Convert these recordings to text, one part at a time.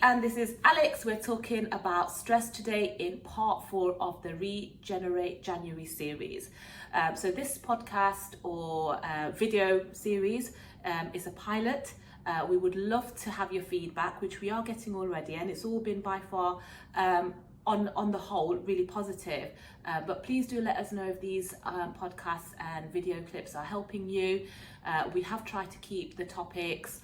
and this is Alex. We're talking about stress today in part 4 of the Regenerate January series. So this podcast or video series is a pilot. We would love to have your feedback, which we are getting already, and it's all been by far on the whole really positive. But please do let us know if these podcasts and video clips are helping you. We have tried to keep the topics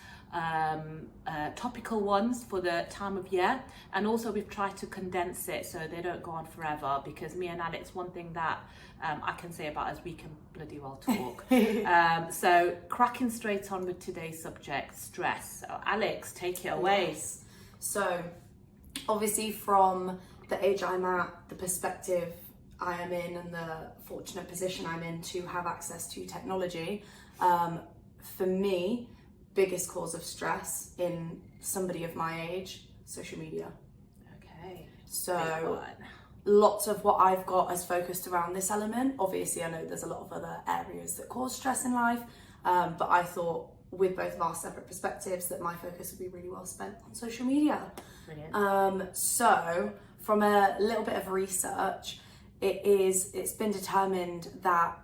topical ones for the time of year, and also we've tried to condense it so they don't go on forever, because me and Alex, one thing that I can say about us, we can bloody well talk. So cracking straight on with today's subject, stress. So Alex, take it away. Yes. So obviously from the age I'm at, the perspective I am in, and the fortunate position I'm in to have access to technology, for me, biggest cause of stress in somebody of my age, social media. Okay. So lots of what I've got is focused around this element. Obviously, I know there's a lot of other areas that cause stress in life, but I thought with both of our separate perspectives that my focus would be really well spent on social media. Brilliant. So from a little bit of research, it's been determined that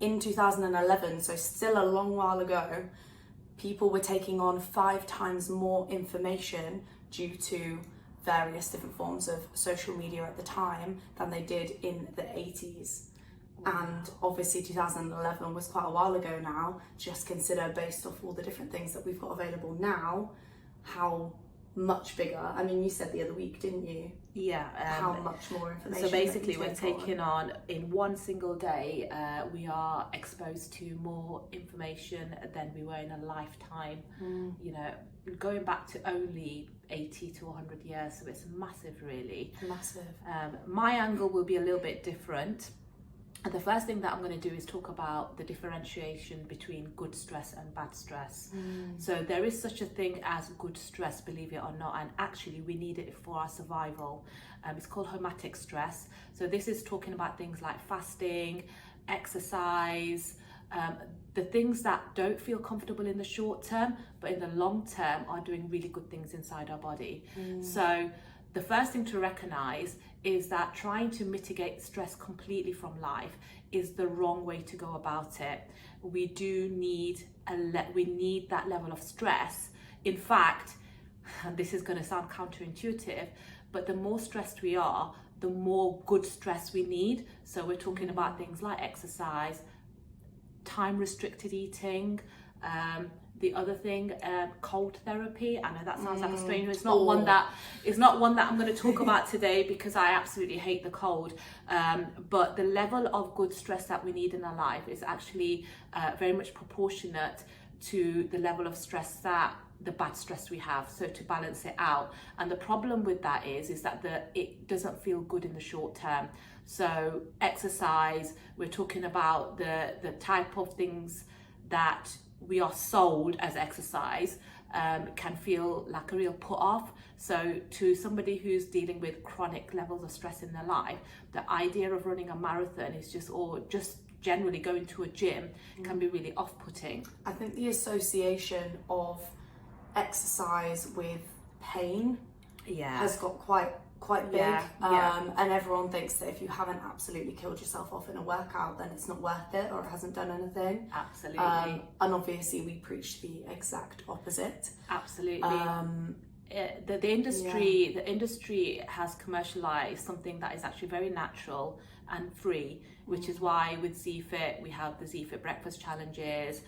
in 2011, so still a long while ago, people were taking on 5 times more information due to various different forms of social media at the time than they did in the 80s. Wow. And obviously 2011 was quite a while ago now. Just consider, based off all the different things that we've got available now, how much bigger. I mean, you said the other week, didn't you? Yeah. How much more information. So basically we're taking on, in one single day, we are exposed to more information than we were in a lifetime. You know, going back to only 80 to 100 years, so it's massive, really. Massive. My angle will be a little bit different. And the first thing that I'm going to do is talk about the differentiation between good stress and bad stress. So there is such a thing as good stress, believe it or not, and actually we need it for our survival. It's called homatic stress. So this is talking about things like fasting, exercise, the things that don't feel comfortable in the short term, but in the long term are doing really good things inside our body. So the first thing to recognize is that trying to mitigate stress completely from life is the wrong way to go about it. We do need we need that level of stress. In fact, and this is going to sound counterintuitive, but the more stressed we are, the more good stress we need. So we're talking about things like exercise, time restricted eating, the other thing, cold therapy. I know that sounds like a strange one. It's not one that I'm going to talk about today, because I absolutely hate the cold. But the level of good stress that we need in our life is actually very much proportionate to the level of stress that the bad stress we have, so to balance it out. And the problem with that is that it doesn't feel good in the short term. So exercise, we're talking about the type of things that we are sold as exercise, can feel like a real put off. So to somebody who's dealing with chronic levels of stress in their life, the idea of running a marathon is just generally going to a gym can be really off-putting. I think the association of exercise with pain has got quite big. And everyone thinks that if you haven't absolutely killed yourself off in a workout, then it's not worth it, or it hasn't done anything. Absolutely. And obviously we preach the exact opposite. Absolutely. The industry has commercialized something that is actually very natural and free, which is why with ZFit we have the ZFit breakfast challenges.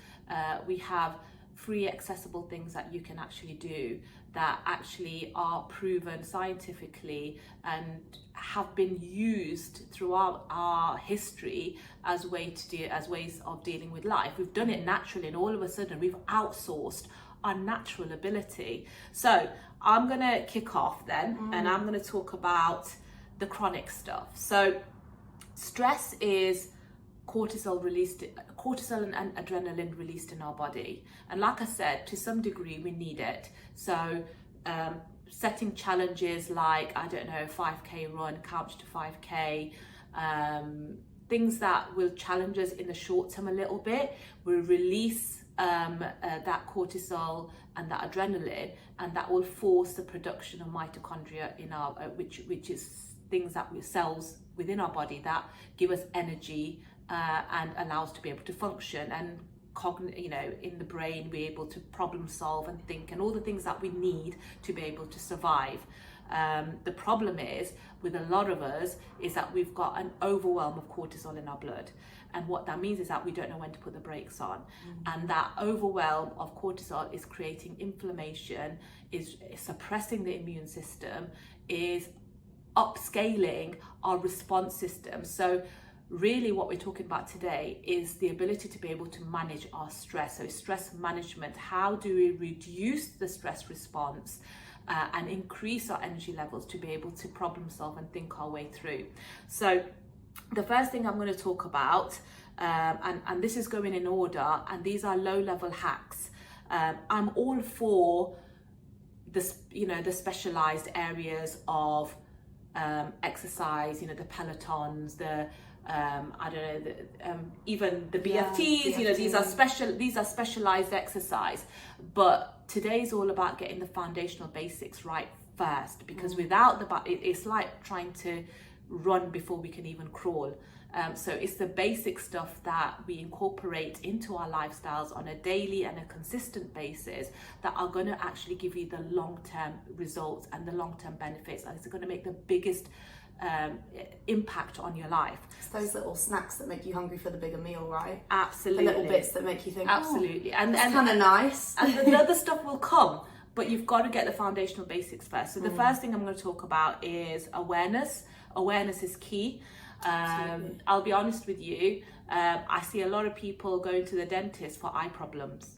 We have free accessible things that you can actually do that actually are proven scientifically and have been used throughout our history as ways of dealing with life. We've done it naturally, and all of a sudden we've outsourced our natural ability. So I'm gonna kick off then, and I'm gonna talk about the chronic stuff. So stress is cortisol and adrenaline released in our body, and like I said, to some degree we need it. So setting challenges like, I don't know, 5k run, couch to 5k, things that will challenge us in the short term a little bit, will release that cortisol and that adrenaline, and that will force the production of mitochondria in our which is things that we cells within our body that give us energy and allow us to be able to function and in the brain be able to problem solve and think and all the things that we need to be able to survive. The problem is with a lot of us is that we've got an overwhelm of cortisol in our blood, and what that means is that we don't know when to put the brakes on. And that overwhelm of cortisol is creating inflammation, is suppressing the immune system, is upscaling our response system. So really what we're talking about today is the ability to be able to manage our stress. So stress management, how do we reduce the stress response and increase our energy levels to be able to problem solve and think our way through. So the first thing I'm going to talk about, and this is going in order, and these are low level hacks. I'm all for this, the specialized areas of exercise, the pelotons, the even the BFTs, BFT. These are specialized exercise, but today's all about getting the foundational basics right first, because without it's like trying to run before we can even crawl. So it's the basic stuff that we incorporate into our lifestyles on a daily and a consistent basis that are going to actually give you the long-term results and the long-term benefits, and it's going to make the biggest impact on your life. It's those little snacks that make you hungry for the bigger meal, right? Absolutely. The little bits that make you think, absolutely, and kind of nice. And the other stuff will come, but you've got to get the foundational basics first. So the first thing I'm going to talk about is awareness. Awareness is key. I'll be honest with you, I see a lot of people going to the dentist for eye problems.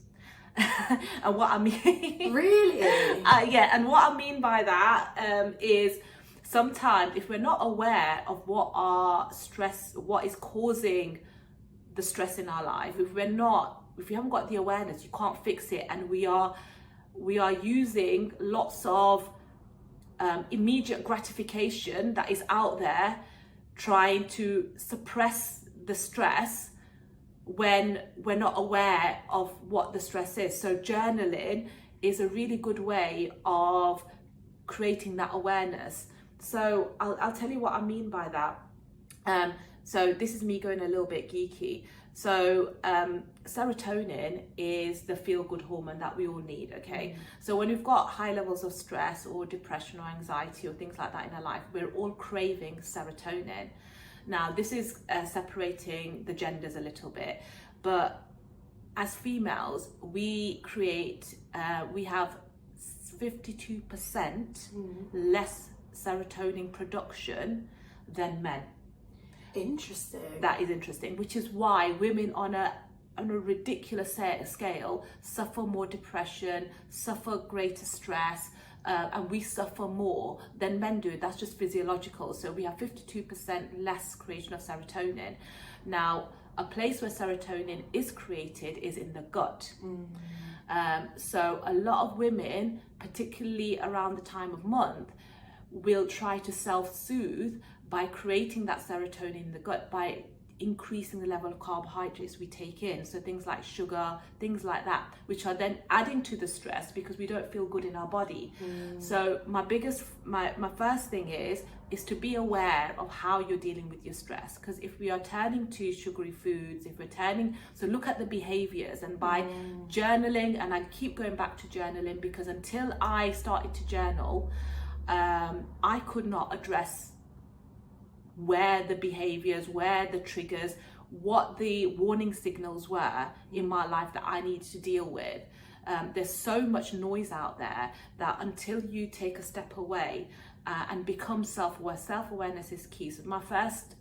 And what I mean really and what I mean by that is sometimes if we're not aware of what is causing the stress in our life, if you haven't got the awareness, you can't fix it, and we are using lots of immediate gratification that is out there, trying to suppress the stress when we're not aware of what the stress is. So journaling is a really good way of creating that awareness. So I'll tell you what I mean by that. So this is me going a little bit geeky. So serotonin is the feel-good hormone that we all need, okay? So when we've got high levels of stress or depression or anxiety or things like that in our life, we're all craving serotonin. Now, this is separating the genders a little bit, but as females, we have 52% less serotonin production than men. Interesting. That is interesting, which is why women on a ridiculous scale suffer more depression, suffer greater stress, and we suffer more than men do. That's just physiological. So we have 52% less creation of serotonin. Now, a place where serotonin is created is in the gut. So a lot of women, particularly around the time of month, will try to self-soothe by creating that serotonin in the gut by increasing the level of carbohydrates we take in. So things like sugar, things like that, which are then adding to the stress because we don't feel good in our body. So my first thing is to be aware of how you're dealing with your stress. Because if we are turning to sugary foods, so look at the behaviors, and by journaling, and I keep going back to journaling because until I started to journal, I could not address where the behaviors, where the triggers, what the warning signals were in my life that I needed to deal with. There's so much noise out there that until you take a step away and become self-aware, self-awareness is key. So my first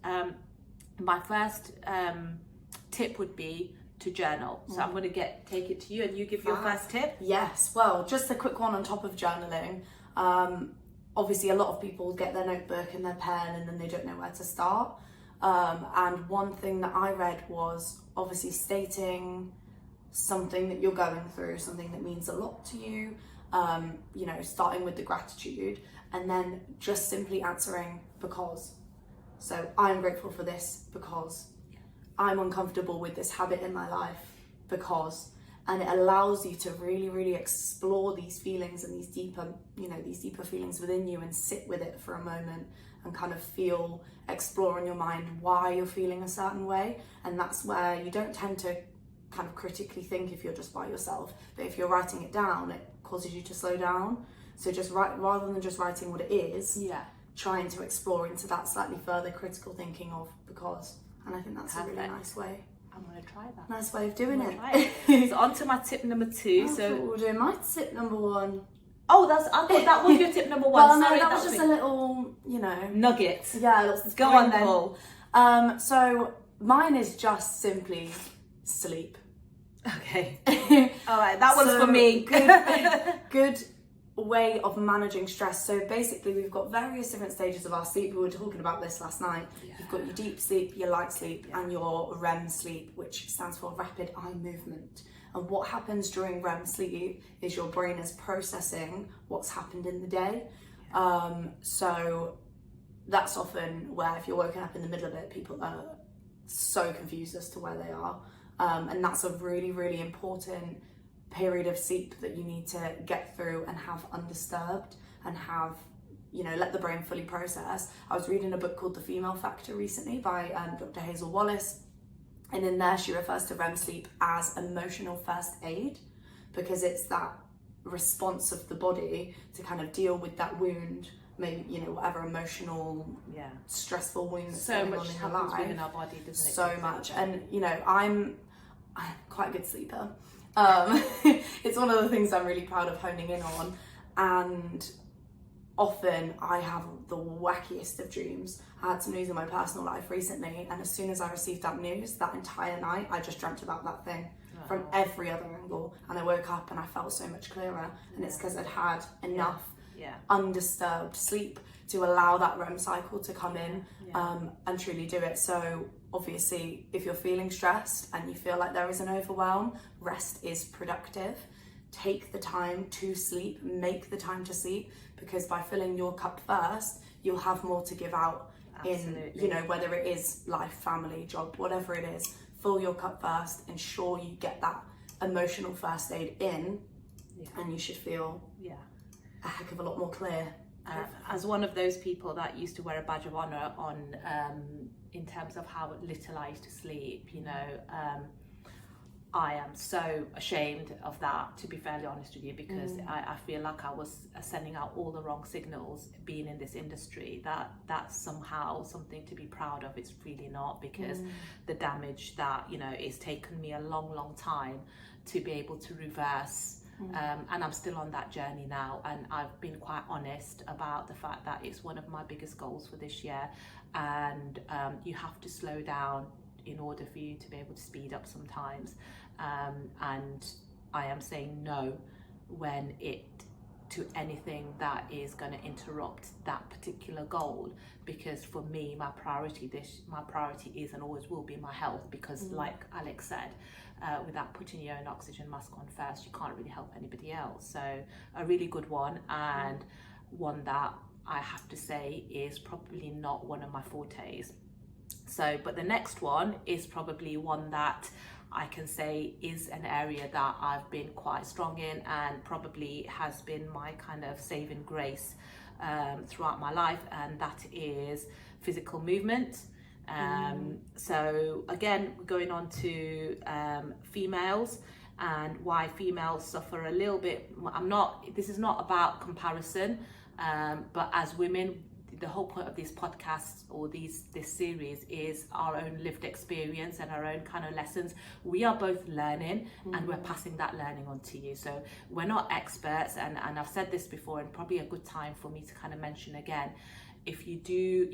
tip would be to journal. So I'm going to take it to you, and you give your first tip. Yes, well, just a quick one on top of journaling. Obviously, a lot of people get their notebook and their pen and then they don't know where to start. And one thing that I read was obviously stating something that you're going through, something that means a lot to you, starting with the gratitude, and then just simply answering because. So I'm grateful for this because I'm uncomfortable with this habit in my life because. and it allows you to really, really explore these feelings and these deeper feelings within you, and sit with it for a moment and kind of explore in your mind why you're feeling a certain way. And that's where you don't tend to kind of critically think if you're just by yourself, but if you're writing it down, it causes you to slow down. So just rather than just writing what it is, trying to explore into that slightly further critical thinking of because, and I think that's Perfect. A really nice way. I'm going to try that. Nice way of doing it. So on to my tip number 2. So we'll do my tip number 1. Oh, I thought that was your tip number 1. Well, Sorry, no, that was just a little, nugget. Yeah, let's go on then. So mine is just simply sleep. Okay. All right, that one's for me. Good way of managing stress. So basically we've got various different stages of our sleep. We were talking about this last night. You've got your deep sleep, your light sleep, and your REM sleep, which stands for rapid eye movement. And what happens during REM sleep is your brain is processing what's happened in the day. So that's often where, if you're woken up in the middle of it, people are so confused as to where they are. And that's a really, really important period of sleep that you need to get through and have undisturbed and have, let the brain fully process. I was reading a book called The Female Factor recently by Dr. Hazel Wallace, and in there she refers to REM sleep as emotional first aid, because it's that response of the body to kind of deal with that wound, maybe whatever emotional stressful wound that's so going much on in your happens life. within our body, doesn't it? So much. And I'm quite a good sleeper. It's one of the things I'm really proud of honing in on, and often I have the wackiest of dreams. I had some news in my personal life recently, and as soon as I received that news, that entire night I just dreamt about that thing from every other angle, and I woke up and I felt so much clearer, and it's because I'd had enough undisturbed sleep to allow that REM cycle to come in and truly do it. So obviously, if you're feeling stressed and you feel like there is an overwhelm, rest is productive. Take the time to sleep, make the time to sleep, because by filling your cup first, you'll have more to give out. Absolutely. In, whether it is life, family, job, whatever it is, fill your cup first, ensure you get that emotional first aid in, and you should feel a heck of a lot more clear. As one of those people that used to wear a badge of honor on in terms of how little I used to sleep, I am so ashamed of that, to be fairly honest with you, because I feel like I was sending out all the wrong signals being in this industry. That's somehow something to be proud of. It's really not, because the damage that it's taken me a long time to be able to reverse. And I'm still on that journey now, and I've been quite honest about the fact that it's one of my biggest goals for this year, and you have to slow down in order for you to be able to speed up sometimes, and I am saying no to anything that is going to interrupt that particular goal, because for me my priority is and always will be my health, because like Alex said, without putting your own oxygen mask on first, you can't really help anybody else. So a really good one, and one that I have to say is probably not one of my fortes. So, but the next one is probably one that I can say is an area that I've been quite strong in, and probably has been my kind of saving grace throughout my life, and that is physical movement. So again, we're going on to females and why females suffer a little bit. This is not about comparison, but as women, the whole point of this podcast or this series is our own lived experience and our own kind of lessons. We are both learning, and we're passing that learning on to you. So we're not experts, and I've said this before, and probably a good time for me to kind of mention again, if you do,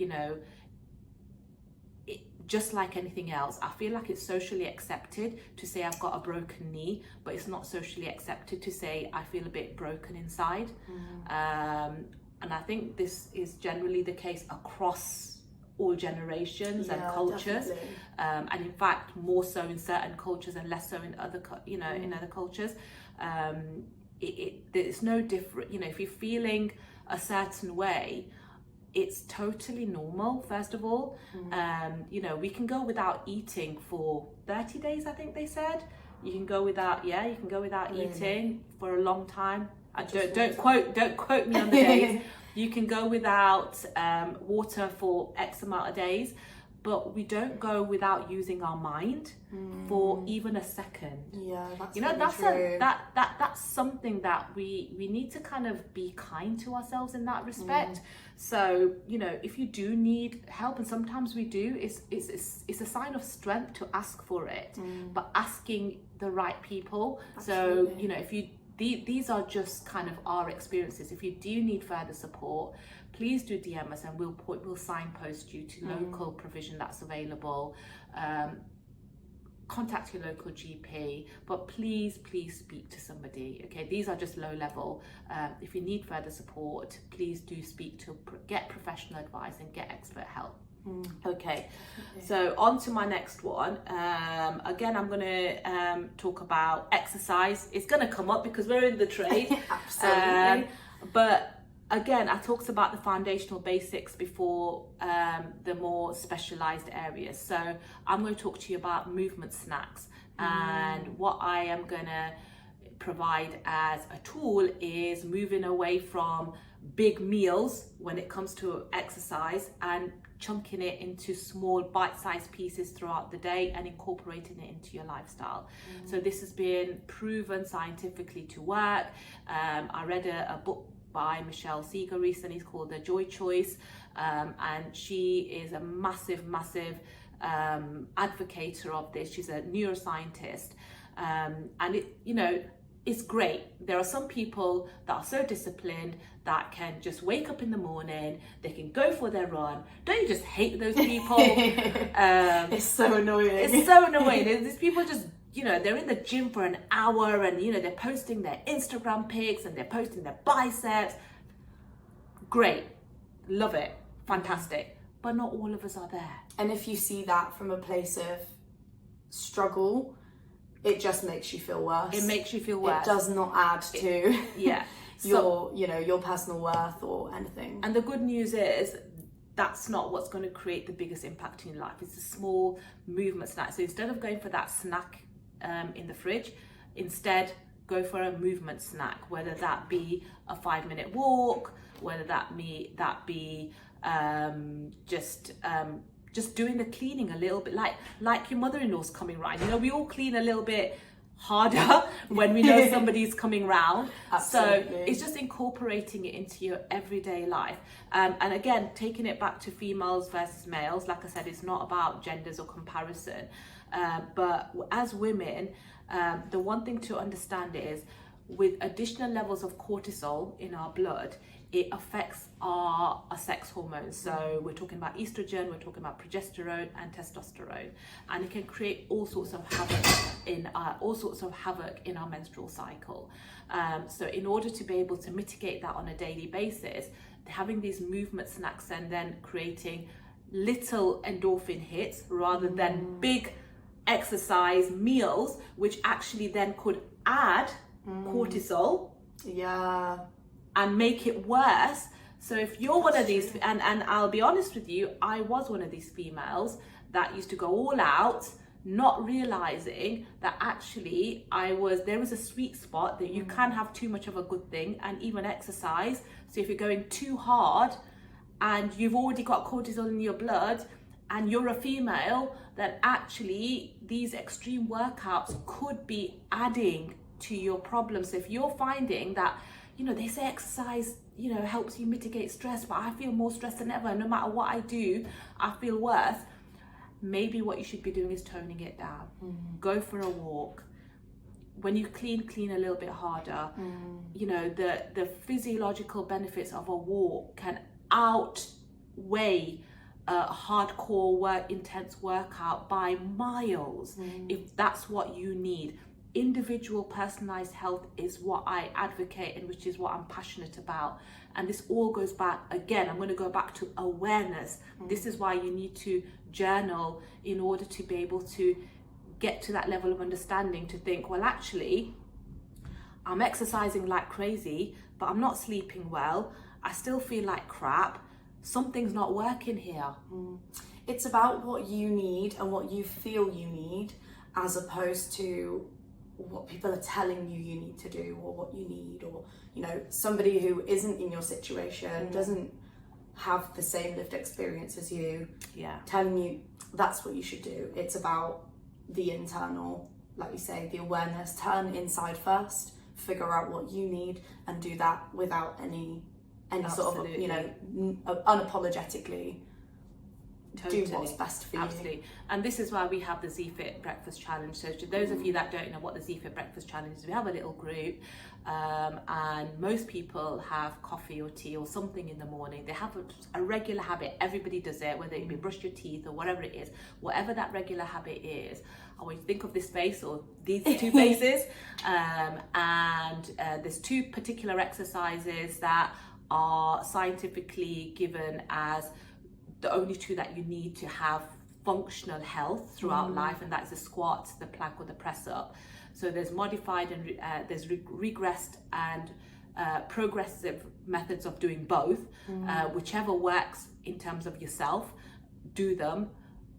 just like anything else, I feel like it's socially accepted to say I've got a broken knee, but it's not socially accepted to say I feel a bit broken inside. And I think this is generally the case across all generations and cultures, and in fact more so in certain cultures and less so in other in other cultures. It's no different. If you're feeling a certain way, it's totally normal, first of all. We can go without eating for 30 days, I think they said, You can go without, you can go without Really? eating for a long time. Don't quote me on the days. You can go without water for X amount of days, but we don't go without using our mind for even a second. Yeah, that's That's true. that's something that we need to kind of be kind to ourselves in that respect. So if you do need help, and sometimes we do, it's a sign of strength to ask for it, but asking the right people. Absolutely. So if you these are just kind of our experiences. If you do need further support, please do DM us and we'll signpost you to local provision that's available. Contact your local GP, but please speak to somebody. Okay, these are just low level. If you need further support, please do get professional advice and get expert help. Okay, so on to my next one. Again, I'm going to talk about exercise. It's going to come up because we're in the trade. Absolutely. But again, I talked about the foundational basics before the more specialized areas. So I'm going to talk to you about movement snacks. And what I am going to provide as a tool is moving away from big meals when it comes to exercise and chunking it into small bite-sized pieces throughout the day and incorporating it into your lifestyle. So this has been proven scientifically to work. I read a book by Michelle Seeger recently. It's called The Joy Choice, and she is a massive advocator of this. She's a neuroscientist, and it's great. There are some people that are so disciplined that can just wake up in the morning, they can go for their run. Don't you just hate those people? It's so annoying. It's so annoying. These people just, they're in the gym for an hour and, they're posting their Instagram pics and they're posting their biceps. Great. Love it. Fantastic. But not all of us are there. And if you see that from a place of struggle, it just makes you feel worse. It makes you feel worse. It does not add to So, your personal worth or anything. And the good news is that's not what's going to create the biggest impact in your life. It's a small movement snack. So instead of going for that snack in the fridge, instead go for a movement snack, whether that be a 5-minute walk, whether that be just doing the cleaning a little bit, like your mother-in-law's coming round. We all clean a little bit harder when we know somebody's coming round. Absolutely. So it's just incorporating it into your everyday life. And again, taking it back to females versus males, like I said, it's not about genders or comparison. But as women, the one thing to understand is with additional levels of cortisol in our blood, it affects our sex hormones. So we're talking about estrogen, we're talking about progesterone and testosterone, and it can create all sorts of havoc in our menstrual cycle. So in order to be able to mitigate that on a daily basis, having these movement snacks and then creating little endorphin hits rather than big exercise meals, which actually then could add cortisol. Yeah. And make it worse. So if you're one of these, and I'll be honest with you, I was one of these females that used to go all out, not realizing that actually there was a sweet spot that you can have too much of a good thing, and even exercise. So if you're going too hard and you've already got cortisol in your blood and you're a female, then actually these extreme workouts could be adding to your problems. So if you're finding that, they say exercise, helps you mitigate stress, but I feel more stressed than ever. No matter what I do, I feel worse. Maybe what you should be doing is toning it down. Go for a walk. When you clean a little bit harder. The physiological benefits of a walk can outweigh a hardcore intense workout by miles, if that's what you need. Individual personalized health is what I advocate, and which is what I'm passionate about. And this all goes back, again, I'm going to go back to awareness. This is why you need to journal in order to be able to get to that level of understanding, to think, well, actually, I'm exercising like crazy, but I'm not sleeping well. I still feel like crap. Something's not working here. It's about what you need and what you feel you need, as opposed to what people are telling you need to do, or what you need, or, you know, somebody who isn't in your situation, doesn't have the same lived experience as you, telling you that's what you should do. It's about the internal, like you say, the awareness. Turn inside first, figure out what you need, and do that without any sort of, you know, unapologetically do what's best for you. Absolutely. And this is why we have the Z-Fit Breakfast Challenge. So to those of you that don't know what the Z-Fit Breakfast Challenge is, we have a little group, and most people have coffee or tea or something in the morning. They have a regular habit. Everybody does it, whether it be brush your teeth or whatever it is. Whatever that regular habit is, I want you to think of this face or these two faces, and there's two particular exercises that are scientifically given as the only two that you need to have functional health throughout life, and that's the squat, the plank, or the press up. So there's modified and there's regressed and progressive methods of doing both. Whichever works in terms of yourself, do them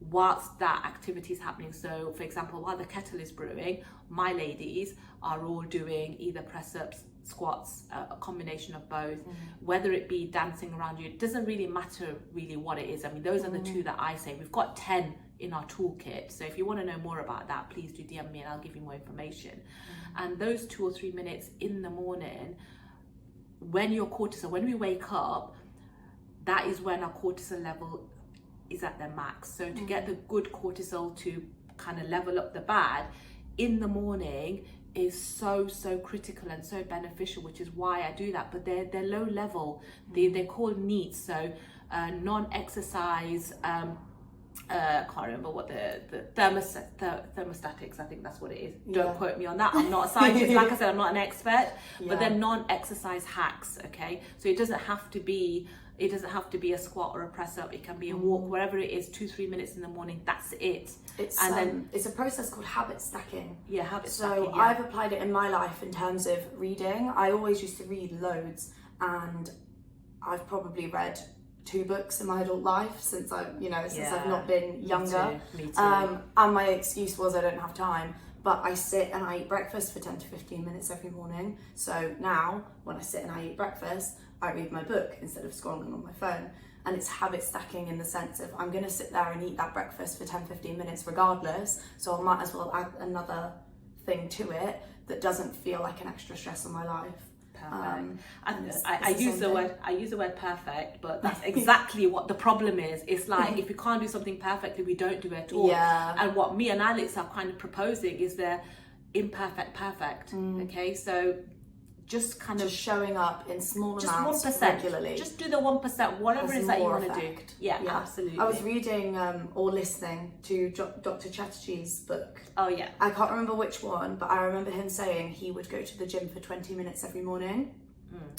whilst that activity is happening. So for example, while the kettle is brewing, my ladies are all doing either press ups, squats, a combination of both, whether it be dancing around you. It doesn't really matter really what it is. I mean, those are the two that I say. We've got 10 in our toolkit, so if you want to know more about that, please do DM me and I'll give you more information. And those 2 or 3 minutes in the morning, when your cortisol, when we wake up, that is when our cortisol level is at their max. So to get the good cortisol to kind of level up the bad in the morning is so critical and so beneficial, which is why I do that. But they're low level, they're called NEATs, so non-exercise, I can't remember what the thermostatics, I think that's what it is. Don't quote me on that, I'm not a scientist. Like I said, I'm not an expert, but they're non-exercise hacks. Okay, so it doesn't have to be a squat or a press up. It can be a walk, whatever it is, 2-3 minutes in the morning. That's it. It's a process called habit stacking. Habit stacking. So I've applied it in my life in terms of reading. I always used to read loads, and I've probably read 2 books in my adult life since I've not been younger. Me too. And my excuse was I don't have time. But I sit and I eat breakfast for 10 to 15 minutes every morning. So now, when I sit and I eat breakfast, I read my book instead of scrolling on my phone. And it's habit stacking in the sense of I'm going to sit there and eat that breakfast for 10-15 minutes regardless. So I might as well add another thing to it that doesn't feel like an extra stress on my life. Perfect. I use the word perfect, but that's exactly what the problem is. It's like if we can't do something perfectly, we don't do it at all. And what me and Alex are kind of proposing is the imperfect perfect. Okay, so just showing up in small amounts 1% regularly. Just do the 1%, whatever it is that you want to do. Yeah, absolutely. I was reading or listening to Dr. Chatterjee's book. Oh yeah. I can't remember which one, but I remember him saying he would go to the gym for 20 minutes every morning,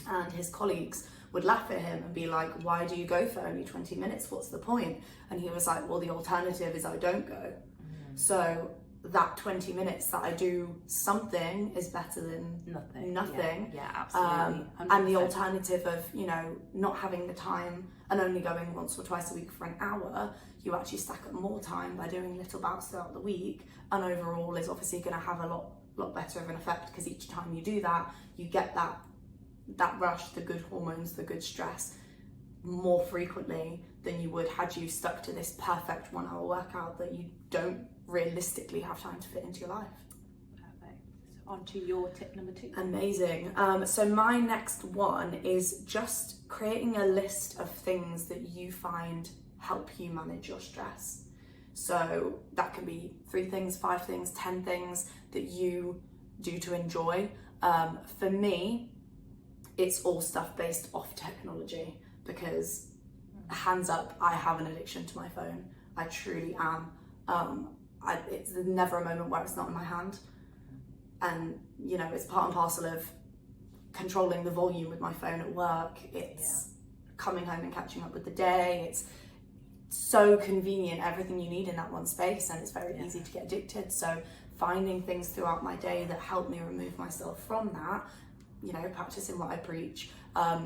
and his colleagues would laugh at him and be like, why do you go for only 20 minutes? What's the point? And he was like, well, the alternative is I don't go. So that 20 minutes that I do something is better than nothing. Yeah, absolutely. And the alternative of, not having the time and only going once or twice a week for an hour, you actually stack up more time by doing little bouts throughout the week, and overall is obviously going to have a lot better of an effect, because each time you do that, you get that rush, the good hormones, the good stress more frequently than you would had you stuck to this perfect 1 hour workout that you don't realistically have time to fit into your life. Perfect. So on to your tip number 2. Amazing. So my next one is just creating a list of things that you find help you manage your stress. So that can be 3 things, 5 things, 10 things that you do to enjoy. For me, it's all stuff based off technology, because hands up, I have an addiction to my phone. I truly am. It's never a moment where it's not in my hand, and it's part and parcel of controlling the volume with my phone at work. It's coming home and catching up with the day. It's so convenient, everything you need in that one space, and it's very easy to get addicted. So finding things throughout my day that help me remove myself from that, practicing what I preach.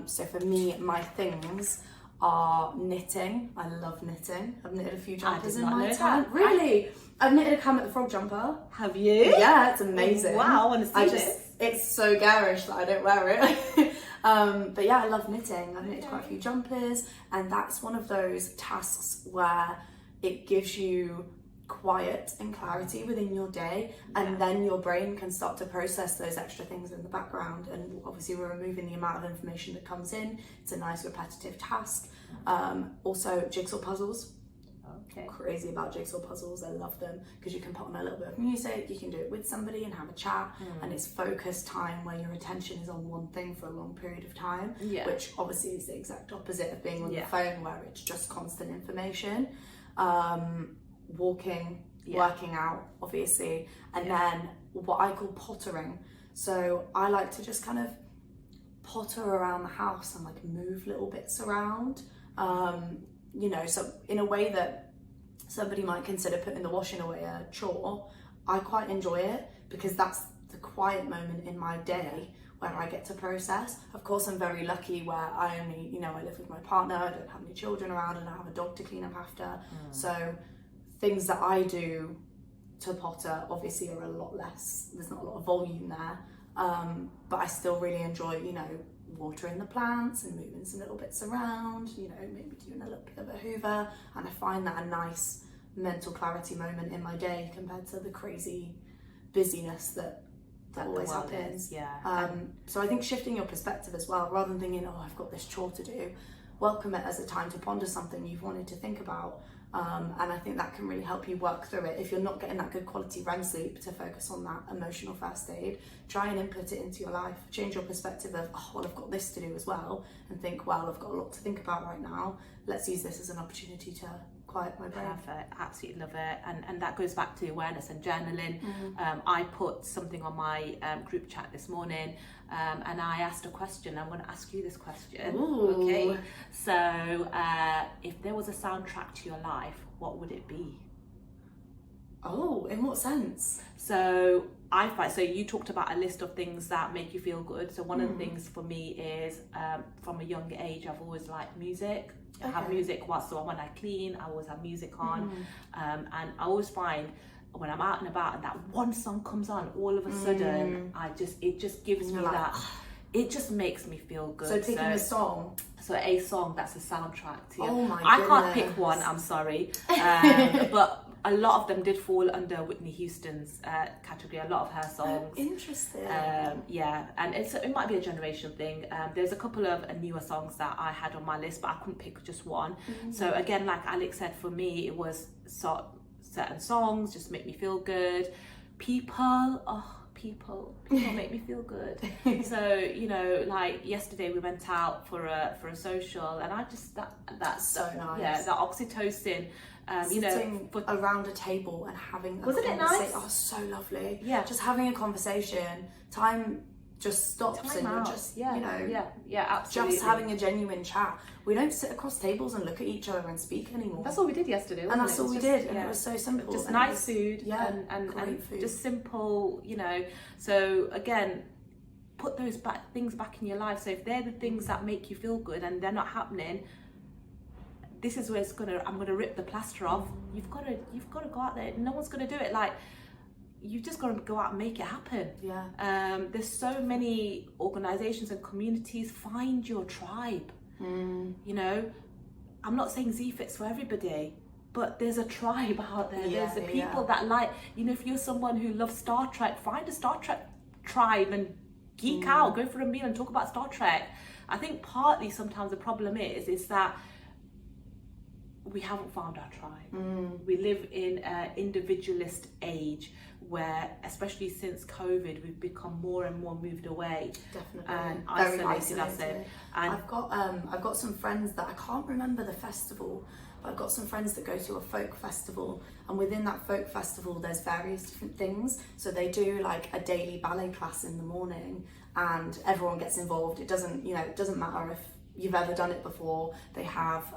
So for me, my things are knitting. I love knitting. I've knitted a few jumpers in my time. Really? I've knitted a Kermit the Frog jumper. Have you? Yeah, it's amazing. Wow, I want to see this. It's so garish that I don't wear it. But yeah, I love knitting. I've knitted quite a few jumpers, and that's one of those tasks where it gives you quiet and clarity within your day, and then your brain can start to process those extra things in the background, and obviously we're removing the amount of information that comes in. It's a nice repetitive task. Also jigsaw puzzles. Crazy about jigsaw puzzles. I love them because you can put on a little bit of music, you can do it with somebody and have a chat, and it's focused time where your attention is on one thing for a long period of time, which obviously is the exact opposite of being on the phone where it's just constant information. Walking, working out, obviously, and then what I call pottering. So I like to just kind of potter around the house and like move little bits around, you know, so in a way that somebody might consider putting the washing away a chore. I quite enjoy it because that's the quiet moment in my day where I get to process. Of course, I'm very lucky where I only, you know, I live with my partner, I don't have any children around, and I have a dog to clean up after. So things that I do to potter obviously are a lot less, there's not a lot of volume there, but I still really enjoy, you know, watering the plants and moving some little bits around, you know, maybe doing a little bit of a hoover, and I find that a nice mental clarity moment in my day compared to the crazy busyness that always happens. So I think shifting your perspective as well, rather than thinking, oh, I've got this chore to do, welcome it as a time to ponder something you've wanted to think about. And I think that can really help you work through it. If you're not getting that good quality REM sleep, to focus on that emotional first aid, try and input it into your life. Change your perspective of, oh, well, I've got this to do as well, and think, well, I've got a lot to think about right now. Let's use this as an opportunity to quiet my brain. Perfect, absolutely love it. And that goes back to awareness and journaling. I put something on my group chat this morning, and I asked a question. I'm going to ask you this question. Ooh. Okay, so if there was a soundtrack to your life, what would it be? Oh, in what sense? So I find, so you talked about a list of things that make you feel good. So one of the things for me is from a young age, I've always liked music. I have music when I clean, I always have music on. And I always find when I'm out and about and that one song comes on, all of a sudden, it just gives me that, it just makes me feel good. So picking a song. So a song that's a soundtrack to you. Oh my I goodness. can't pick one, I'm sorry. But a lot of them did fall under Whitney Houston's category, a lot of her songs. Interesting. Yeah, and it might be a generation thing. There's a couple of newer songs that I had on my list, but I couldn't pick just one. So again, like Alex said, for me, it was certain songs just make me feel good. People make me feel good. So, you know, like yesterday we went out for a social, and I just that's so nice. Yeah, that oxytocin. You Sitting know, around a table and having wasn't it nice? Oh, so lovely. Yeah, just having a conversation. Time just stops, time and out. you're just, yeah, you know, yeah, absolutely. just having a genuine chat. We don't sit across tables and look at each other and speak anymore. That's all we did yesterday, wasn't and that's it? all we did, and it was so simple. Just and nice food, and food. just simple, you know. So again, put those things back in your life. So if they're the things that make you feel good and they're not happening, this is where I'm gonna rip the plaster off. You've got to go out there. No one's gonna do it. Like, you've just got to go out and make it happen. Yeah. There's so many organizations and communities. Find your tribe. You know, I'm not saying Z-Fit's for everybody, but there's a tribe out there. There's the people that like, you know, if you're someone who loves Star Trek, find a Star Trek tribe and geek out, go for a meal and talk about Star Trek. I think partly sometimes the problem is that we haven't found our tribe. We live in an individualist age where, especially since COVID, we've become more and more moved away. Definitely. And very isolated ourselves. And I've got some friends that I can't remember the festival, but I've got some friends that go to a folk festival, and within that folk festival there's various different things. So they do like a daily ballet class in the morning, and everyone gets involved. It doesn't matter if you've ever done it before. They have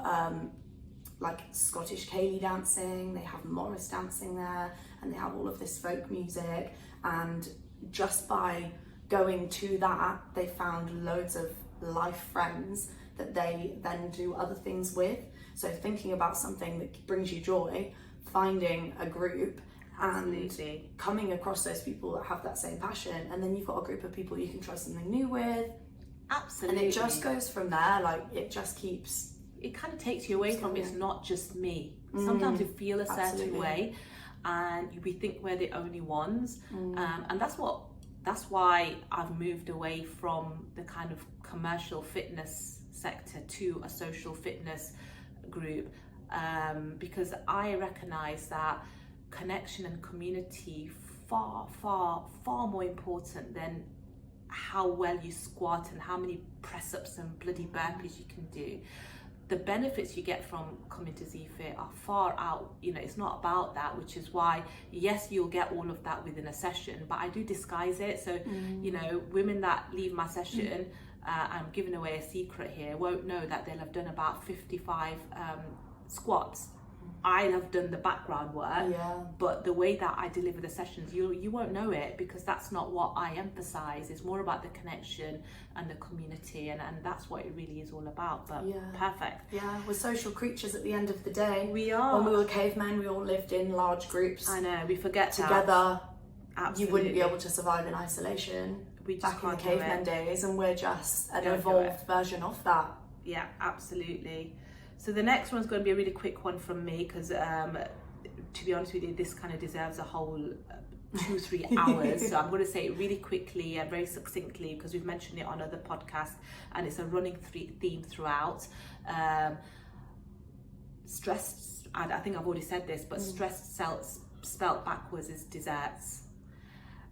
like Scottish Ceilidh dancing, they have Morris dancing there, and they have all of this folk music. And just by going to that, they found loads of life friends that they then do other things with. So thinking about something that brings you joy, finding a group Absolutely. and coming across those people that have that same passion, and then you've got a group of people you can try something new with. Absolutely. And it just goes from there. Like, it just keeps, it kind of takes you away from it's not just me. Sometimes you feel a certain Absolutely. way and we think we're the only ones, and that's why I've moved away from the kind of commercial fitness sector to a social fitness group, because I recognize that connection and community far more important than how well you squat and how many press-ups and bloody burpees you can do. The benefits you get from coming to ZFit are far out, it's not about that, which is why, yes, you'll get all of that within a session, but I do disguise it. So, women that leave my session, I'm giving away a secret here, won't know that they'll have done about 55 squats. I'll have done the background work, but the way that I deliver the sessions, you won't know it, because that's not what I emphasize. It's more about the connection and the community, and that's what it really is all about. But perfect. Yeah, we're social creatures at the end of the day. We are. When we were cavemen, we all lived in large groups. I know, we forget together. Absolutely. You wouldn't be able to survive in isolation. We just back in the can't do cavemen it. days, and we're just an Don't do evolved version of that. Yeah, absolutely. So the next one's going to be a really quick one from me, because to be honest with you, this kind of deserves a whole 2-3 hours. So I'm going to say it really quickly and very succinctly, because we've mentioned it on other podcasts and it's a running theme throughout. Stress, I think I've already said this, but stress spelt backwards is desserts.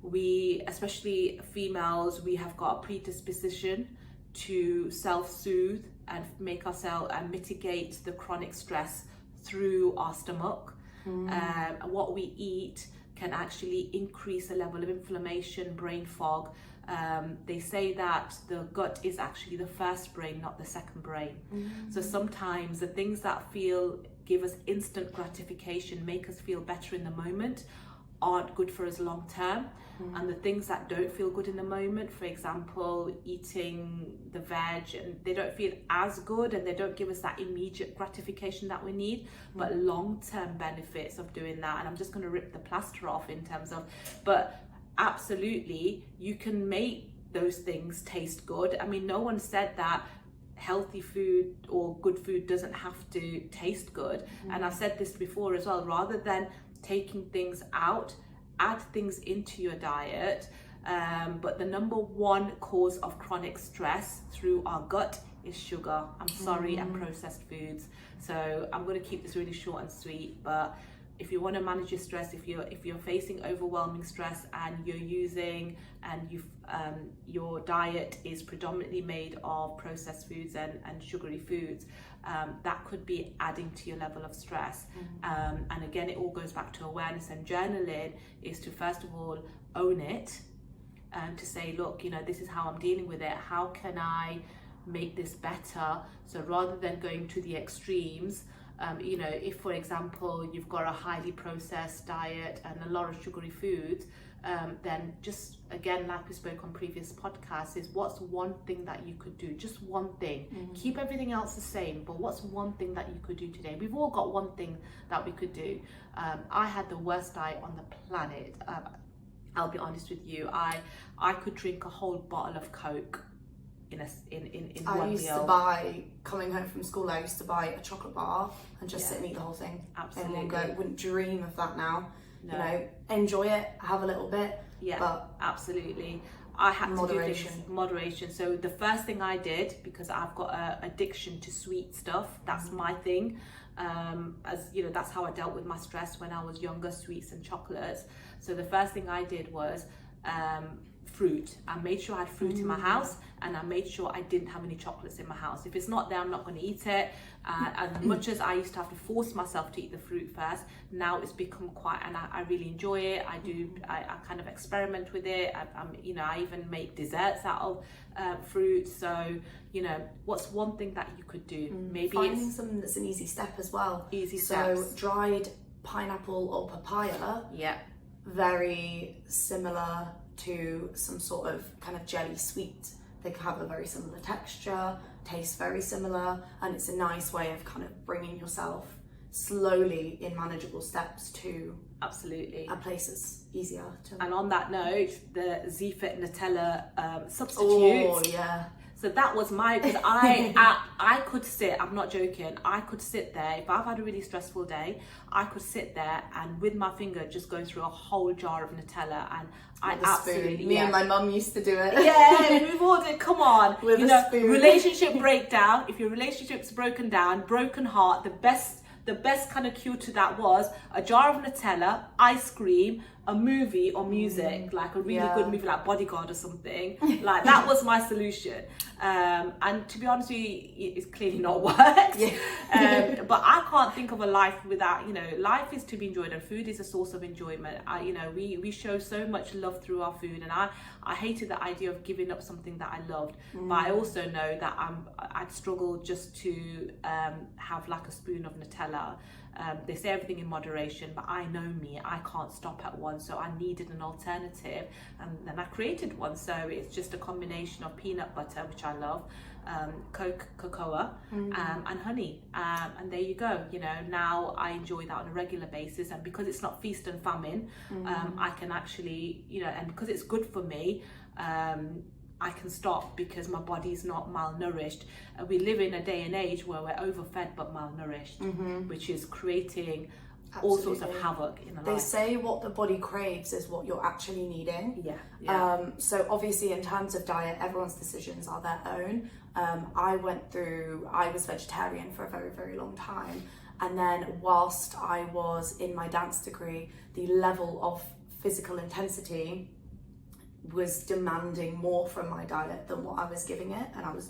We, especially females, we have got a predisposition to self-soothe and make ourselves and mitigate the chronic stress through our stomach. What we eat can actually increase the level of inflammation, brain fog. They say that the gut is actually the first brain, not the second brain. So sometimes the things that give us instant gratification, make us feel better in the moment, aren't good for us long term. And the things that don't feel good in the moment, for example, eating the veg, and they don't feel as good and they don't give us that immediate gratification that we need, but long-term benefits of doing that. And I'm just going to rip the plaster off in terms of, but absolutely, you can make those things taste good. I mean, no one said that healthy food or good food doesn't have to taste good. And I've said this before as well, rather than taking things out, add things into your diet. But the number one cause of chronic stress through our gut is sugar. I'm sorry, and processed foods. So I'm going to keep this really short and sweet, but if you want to manage your stress, if you're facing overwhelming stress and you're using and your diet is predominantly made of processed foods and sugary foods, that could be adding to your level of stress. And again, it all goes back to awareness, and journaling is to first of all own it and to say, look, this is how I'm dealing with it. How can I make this better? So rather than going to the extremes, if for example you've got a highly processed diet and a lot of sugary foods, then just again, like we spoke on previous podcasts, is what's one thing that you could do? Just one thing. Keep everything else the same, but what's one thing that you could do today? We've all got one thing that we could do. I had the worst diet on the planet. I'll be honest with you. I could drink a whole bottle of Coke in one meal. I used to buy, coming home from school, I used to buy a chocolate bar and just sit and eat the whole thing. Absolutely. In one go. Wouldn't dream of that now. No. Enjoy it, have a little bit. Yeah, but absolutely. I had moderation. to do this moderation. So the first thing I did, because I've got an addiction to sweet stuff, that's my thing. That's how I dealt with my stress when I was younger, sweets and chocolates. So the first thing I did was fruit. I made sure I had fruit in my house, and I made sure I didn't have any chocolates in my house. If it's not there, I'm not going to eat it. As much as I used to have to force myself to eat the fruit first, now it's become quite, and I really enjoy it. I kind of experiment with it. I even make desserts out of fruit. So, what's one thing that you could do? Maybe finding something that's an easy step as well. Easy steps. So dried pineapple or papaya. Yeah. Very similar to some sort of kind of jelly sweet. They have a very similar texture, taste very similar, and it's a nice way of kind of bringing yourself slowly in manageable steps to absolutely a place that's easier to. And on that note, the Z-Fit Nutella substitute. Oh yeah. So that was because I could sit, I'm not joking, I could sit there, if I've had a really stressful day, I could sit there and with my finger just go through a whole jar of Nutella, and I absolutely... Me and my mum used to do it. Yeah, we've all did, come on. With a spoon. Relationship breakdown, if your relationship's broken down, broken heart, the best kind of cue to that was a jar of Nutella, ice cream, a movie or music, like a really good movie like Bodyguard or something. Like that was my solution. And to be honest with you, it's clearly not worked. Yeah. But I can't think of a life without, life is to be enjoyed, and food is a source of enjoyment. We show so much love through our food, and I hated the idea of giving up something that I loved. But I also know that I'd struggle just to have like a spoon of Nutella. They say everything in moderation, but I know me, I can't stop at one, so I needed an alternative, and then I created one. So it's just a combination of peanut butter, which I love, cocoa, and honey, and there you go. Now I enjoy that on a regular basis, and because it's not feast and famine, I can actually, and because it's good for me, I can stop because my body's not malnourished. We live in a day and age where we're overfed but malnourished, which is creating all sorts of havoc in the life. They say what the body craves is what you're actually needing. Yeah. So obviously in terms of diet, everyone's decisions are their own. I was vegetarian for a very, very long time. And then whilst I was in my dance degree, the level of physical intensity was demanding more from my diet than what I was giving it, and I was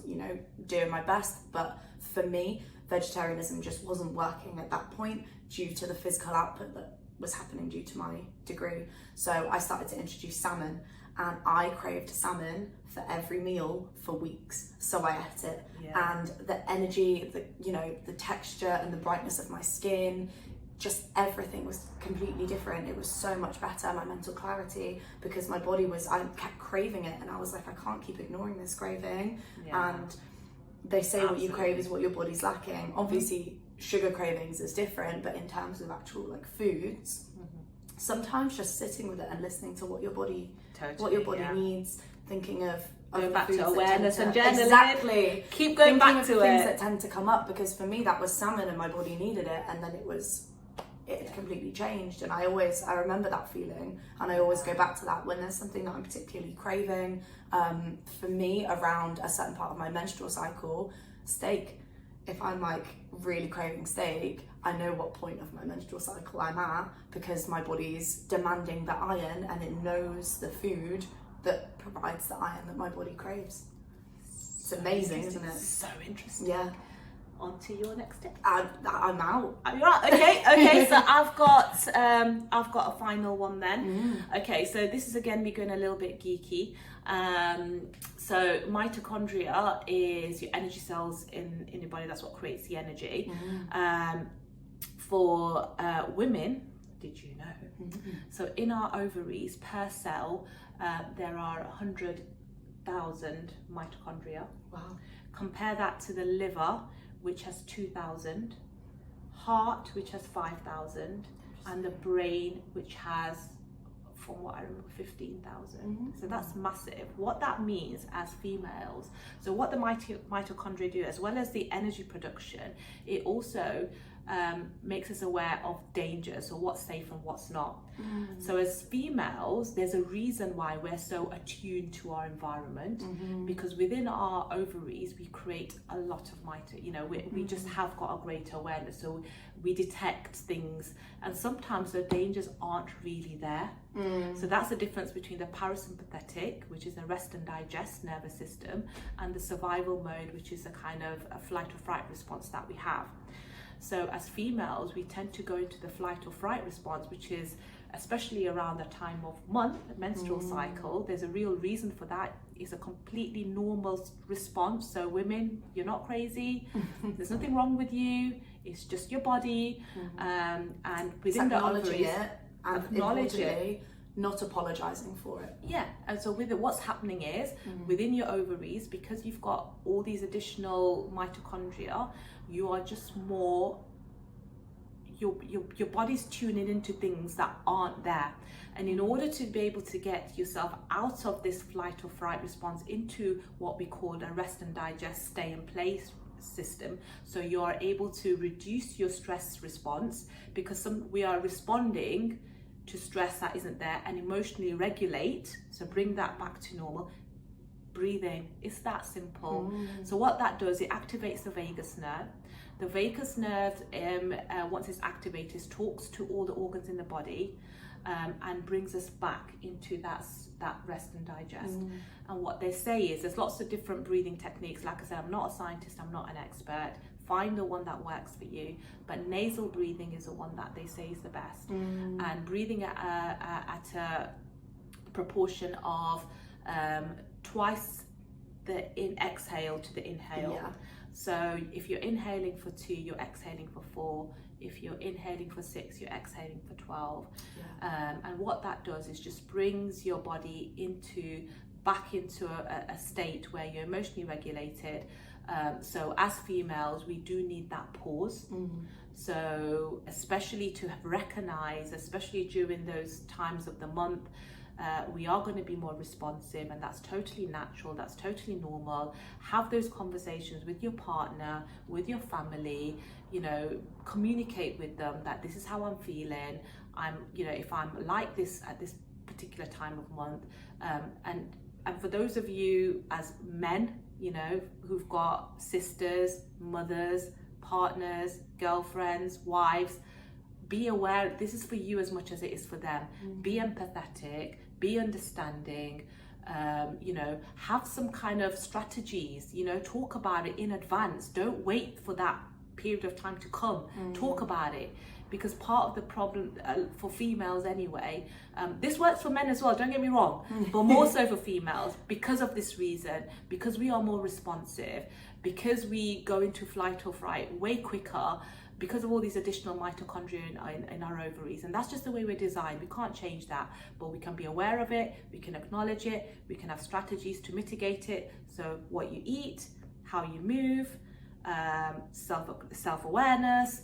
doing my best, but for me vegetarianism just wasn't working at that point due to the physical output that was happening due to my degree. So I started to introduce salmon, and I craved salmon for every meal for weeks, so I ate it. And the energy, the texture and the brightness of my skin, just everything was completely different. It was so much better, my mental clarity, because my body I kept craving it, and I was like, I can't keep ignoring this craving. And they say what you crave is what your body's lacking. Obviously sugar cravings is different, but in terms of actual like foods, sometimes just sitting with it and listening to what your body needs, thinking of going back to awareness and journaling. Exactly. Keep going back to things that tend to come up, because for me that was salmon and my body needed it, and then it had completely changed. And I remember that feeling, and I always go back to that when there's something that I'm particularly craving. For me, around a certain part of my menstrual cycle, steak. If I'm like really craving steak, I know what point of my menstrual cycle I'm at, because my body's demanding the iron, and it knows the food that provides the iron that my body craves. It's amazing, isn't it? So interesting. Yeah. On to your next step. I'm out. You're right. Okay. So I've got a final one then. Okay, so this is again me going a little bit geeky. So mitochondria is your energy cells in your body. That's what creates the energy. For women, did you know? So in our ovaries, per cell, there are 100,000 mitochondria. Wow. Compare that to the liver, which has 2,000, heart, which has 5,000, and the brain, which has, from what I remember, 15,000. So that's massive. What that means as females, so what the mitochondria do, as well as the energy production, it also makes us aware of danger, so what's safe and what's not. So as females, there's a reason why we're so attuned to our environment, because within our ovaries we create a lot of we just have got a greater awareness, so we detect things, and sometimes the dangers aren't really there. So that's the difference between the parasympathetic, which is a rest and digest nervous system, and the survival mode, which is a kind of a flight or fright response that we have. So as females, we tend to go into the flight or fright response, which is especially around the time of month, menstrual cycle. There's a real reason for that. It's a completely normal response. So women, you're not crazy. There's nothing wrong with you. It's just your body. And within the ovaries, acknowledge it, not apologizing for it. Yeah, and so with it, what's happening is within your ovaries, because you've got all these additional mitochondria, you are just more your body's tuning into things that aren't there. And in order to be able to get yourself out of this flight or fright response into what we call a rest and digest, stay in place system, so you are able to reduce your stress response, because we are responding to stress that isn't there, and emotionally regulate, so bring that back to normal. Breathing, it's that simple. So what that does, it activates the vagus nerve. The vagus nerve, once it's activated, talks to all the organs in the body, and brings us back into that rest and digest. And what they say is there's lots of different breathing techniques. Like I said, I'm not a scientist, I'm not an expert. Find the one that works for you, but nasal breathing is the one that they say is the best. And breathing at a proportion of twice the exhale to the inhale. So if you're inhaling for 2, you're exhaling for 4. If you're inhaling for 6, you're exhaling for 12. And what that does is just brings your body back into a state where you're emotionally regulated. So as females, we do need that pause. So especially to have recognized, especially during those times of the month, we are going to be more responsive, and that's totally natural, that's totally normal. Have those conversations with your partner, with your family, communicate with them that this is how I'm feeling. If I'm like this at this particular time of month, and for those of you as men, who've got sisters, mothers, partners, girlfriends, wives, be aware this is for you as much as it is for them. Be empathetic, be understanding, have some kind of strategies, talk about it in advance. Don't wait for that period of time to come. Talk about it, because part of the problem for females anyway, this works for men as well, don't get me wrong, but more so for females, because of this reason, because we are more responsive, because we go into flight or fright way quicker, because of all these additional mitochondria in our ovaries. And that's just the way we're designed. We can't change that, but we can be aware of it, we can acknowledge it, we can have strategies to mitigate it. So what you eat, how you move, self-awareness,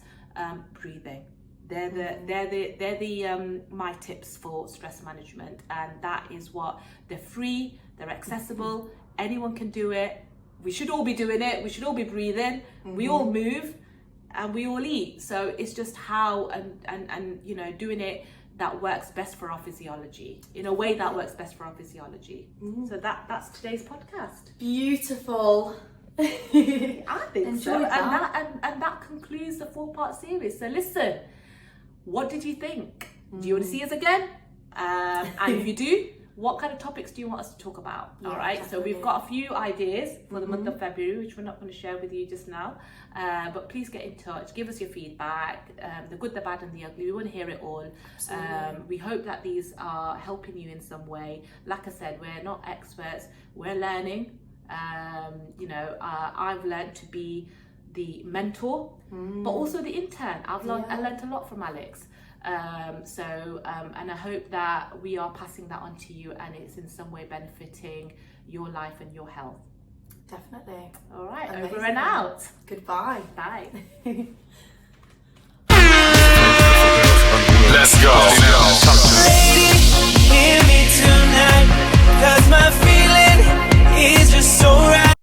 breathing. They're the my tips for stress management, and that is what they're free, they're accessible, anyone can do it. We should all be doing it, we should all be breathing, we all move, and we all eat. So it's just how and doing it that works best for our physiology, in a way that works best for our physiology. So that's today's podcast. Beautiful. I think Enjoyed so. that. And that concludes the 4-part series. So listen, what did you think? Do you want to see us again? And if you do, what kind of topics do you want us to talk about? All right, definitely. So we've got a few ideas for the month of February, which we're not going to share with you just now, but please get in touch, give us your feedback, the good, the bad and the ugly. We want to hear it all. We hope that these are helping you in some way. Like I said, we're not experts, we're learning. I've learned to be the mentor, but also the intern. I learned a lot from Alex. And I hope that we are passing that on to you, and it's in some way benefiting your life and your health. Definitely. All right, Amazing. over and out. Goodbye. Bye. Let's go. Hear me tonight, 'cause my